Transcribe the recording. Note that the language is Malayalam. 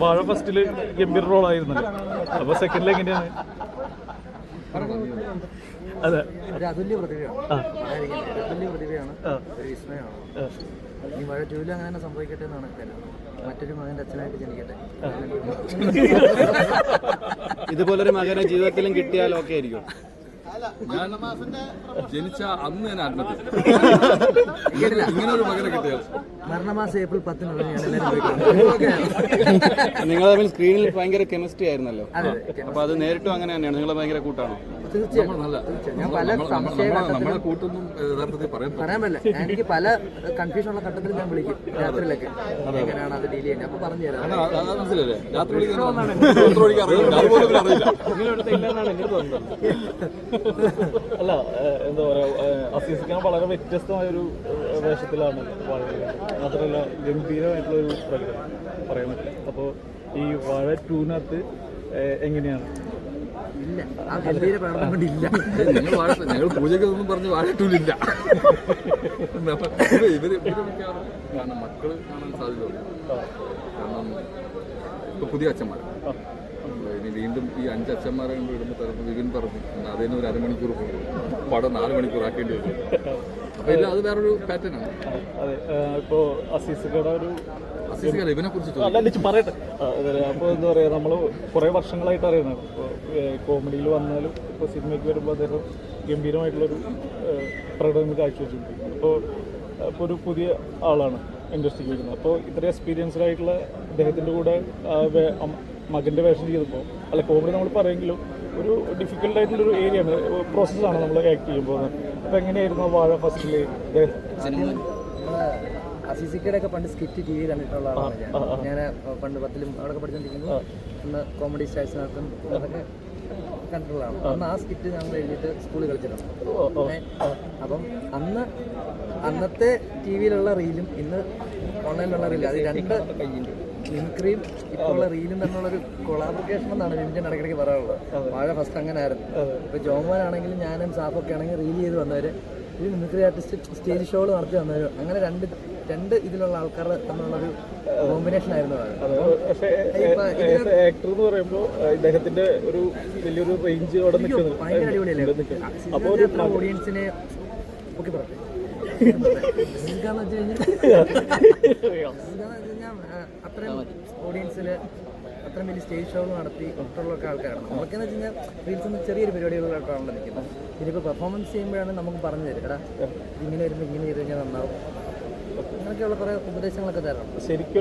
വാഴ ഫസ്റ്റില് ഗംഭീര റോളായിരുന്നല്ലോ, അപ്പൊ സെക്കൻഡിൽ എങ്ങനെയാണ്? അതെ, അതുല്യ പ്രതിഭയാണ്, അതുല്യ പ്രതിഭയാണ്, ഒരു വിസ്മയമാണ്. ഈ മഴ ടൂവിൽ അങ്ങനെ തന്നെ സംഭവിക്കട്ടെ എന്നാണ് മറ്റൊരു മകൻ്റെ അച്ഛനായിട്ട് ജനിക്കട്ടെ. ഇതുപോലൊരു മകനെ ജീവിതത്തിലും കിട്ടിയാൽ ഓക്കെ ആയിരിക്കും. ഞാൻ ജനിച്ച അന്ന് ഞാൻ ആത്മഹത്യ ഇങ്ങനെ ഒരു മകനെ കിട്ടിയാൽ മരണമാസം ഏപ്രിൽ 10 നിങ്ങൾ തമ്മിൽ സ്ക്രീനിൽ ഭയങ്കര കെമിസ്ട്രി ആയിരുന്നല്ലോ, അപ്പൊ അത് നേരിട്ടും അങ്ങനെ തന്നെയാണ്? നിങ്ങൾ ഭയങ്കര കൂട്ടാണോ? ഞാൻ പല നമ്മളെ കൂട്ടൊന്നും യഥാർത്ഥത്തിൽ പറയാൻ പറ്റില്ല. എനിക്ക് പല കൺഫ്യൂഷനുള്ള ഘട്ടത്തിൽ ഞാൻ വിളിക്കും രാത്രിയിലൊക്കെ, എങ്ങനെയാണ് അത് ഡീൽ ചെയ്യുന്നത്, അപ്പൊ പറഞ്ഞുതരാം. മനസ്സിലല്ലേ? രാത്രി അല്ല, എന്താ പറയാ, അസീസിക്കാൻ വളരെ വ്യത്യസ്തമായൊരു വേഷത്തിലാണ് വാഴ. മാത്രമല്ല ഗംഭീരമായിട്ടുള്ളൊരു പ്രകടനം പറയാൻ പറ്റില്ല. അപ്പോൾ ഈ വാഴ 2-നകത്ത് എങ്ങനെയാണ്? ഇല്ല, ആ ഗംഭീര പ്രകടനം കൊണ്ടില്ല. ഞങ്ങൾ പൂജയ്ക്കൊന്നും പറഞ്ഞ് വാഴട്ടൂലില്ല. ഇവര് കാരണം മക്കള് കാണാൻ സാധ്യതയുള്ളൂ. കാരണം ഇപ്പൊ പുതിയ അച്ഛന്മാർ ഇനി വീണ്ടും ഈ 5 അച്ഛന്മാരെ കൊണ്ട് ഇടുമ്പോൾ തരുന്ന വിപിൻ പറഞ്ഞു അതിന് ഒരു അരമണിക്കൂർ പോകും, പടം 4 മണിക്കൂർ ആക്കേണ്ടി വരും. അപ്പൊ ഇല്ല, അത് വേറൊരു പാറ്റേൺ ആണ്. അതെ, ഇപ്പോ അസീസിക്കയുടെ ഒരു ഇവനെ കുറിച്ച് പറയട്ടെ. അപ്പോൾ എന്താ പറയുക, നമ്മൾ കുറേ വർഷങ്ങളായിട്ട് അറിയുന്നത്, ഇപ്പോൾ കോമഡിയിൽ വന്നാലും ഇപ്പോൾ സിനിമയ്ക്ക് വരുമ്പോൾ അദ്ദേഹം ഗംഭീരമായിട്ടുള്ളൊരു പ്രകടനം കാഴ്ചവെച്ചിട്ടുണ്ട്. ഇപ്പോൾ ഒരു പുതിയ ആളാണ് ഇൻഡസ്ട്രിക്ക് വരുന്നത്. അപ്പോൾ ഇത്രയും എക്സ്പീരിയൻസ്ഡ് ആയിട്ടുള്ള അദ്ദേഹത്തിൻ്റെ കൂടെ മകൻ്റെ വേഷം ചെയ്തപ്പോൾ, അല്ല കോമഡി നമ്മൾ പറയുമെങ്കിലും ഒരു ഡിഫിക്കൽട്ടായിട്ടുള്ളൊരു ഏരിയയാണ്, പ്രോസസ്സാണ് നമ്മൾ ആക്ട് ചെയ്യുമ്പോൾ. അപ്പോൾ എങ്ങനെയായിരുന്നു വാഴ ഫസ്റ്റിൽ? അസീസിക്കയുടെ ഒക്കെ പണ്ട് സ്കിറ്റ് ടി വി കണ്ടിട്ടുള്ള ആളാണ് ഞാൻ പണ്ട് 10ലും അവിടെ പഠിച്ചുകൊണ്ടിരിക്കുന്നത്. അന്ന് കോമഡി സ്റ്റാഴ്സിനകത്തും അതൊക്കെ കണ്ടിട്ടുള്ളതാണ്. അന്ന് ആ സ്കിറ്റ് ഞങ്ങൾ എഴുതിയിട്ട് സ്കൂളിൽ കളിച്ചിട്ടുണ്ട്. അപ്പം അന്നത്തെ ടി വിയിലുള്ള റീലും ഇന്ന് ഓൺലൈനിലുള്ള റീലും, അത് 2 മിമിക്രിയും ഇപ്പോൾ ഉള്ള റീലും തമ്മിലുള്ളൊരു കൊളാബറേഷൻ എന്നാണ് വിംജൻ ഇടയ്ക്കിടയ്ക്ക് പറയാറുള്ളത്. വാഴ ഫസ്റ്റ് അങ്ങനെ ആയിരുന്നു. ഇപ്പോൾ ജോമോനാണെങ്കിലും ഞാനും സാഫൊക്കെ ആണെങ്കിൽ റീൽ ചെയ്ത് വന്നവർ, ഒരു മിമിക്രി ആർട്ടിസ്റ്റ് സ്റ്റേജ് ഷോകൾ നടത്തി വന്നവർ, അങ്ങനെ രണ്ട് ഇതിലുള്ള ആൾക്കാർ തമ്മിലുള്ളൊരു കോമ്പിനേഷൻ ആയിരുന്നു. ആക്ടർ എന്ന് പറയുമ്പോൾ ഇദ്ദേഹത്തിന്റെ ഒരു വലിയൊരു റേഞ്ച് അവിടെ നിൽക്കുന്നത് ഭയങ്കര അടിപൊളിയല്ലേ. ഓഡിയൻസിനെ ഓക്കെ പറഞ്ഞു എന്താന്ന് വെച്ച് കഴിഞ്ഞാൽ അത്രയും ഓഡിയൻസിൽ അത്രയും വലിയ സ്റ്റേജ് ഷോകൾ നടത്തി ഒട്ടുള്ളൊക്കെ ആൾക്കാരാണ്. നമുക്കെന്ന് വെച്ച് കഴിഞ്ഞാൽ റീൽസ് ഒന്നും ചെറിയൊരു പരിപാടികളിലോട്ടാണല്ലോ നിൽക്കുന്നത്. ഇതിപ്പോൾ പെർഫോമൻസ് ചെയ്യുമ്പോഴാണ് നമുക്ക് പറഞ്ഞു തരും, എടാ ഇങ്ങനെ വരുമ്പോൾ ഇങ്ങനെ ചെയ്ത് കഴിഞ്ഞാൽ നന്നാവും, അങ്ങനെയൊക്കെയുള്ള കുറേ ഉപദേശങ്ങളൊക്കെ തരാറുണ്ട്. ശരിക്കും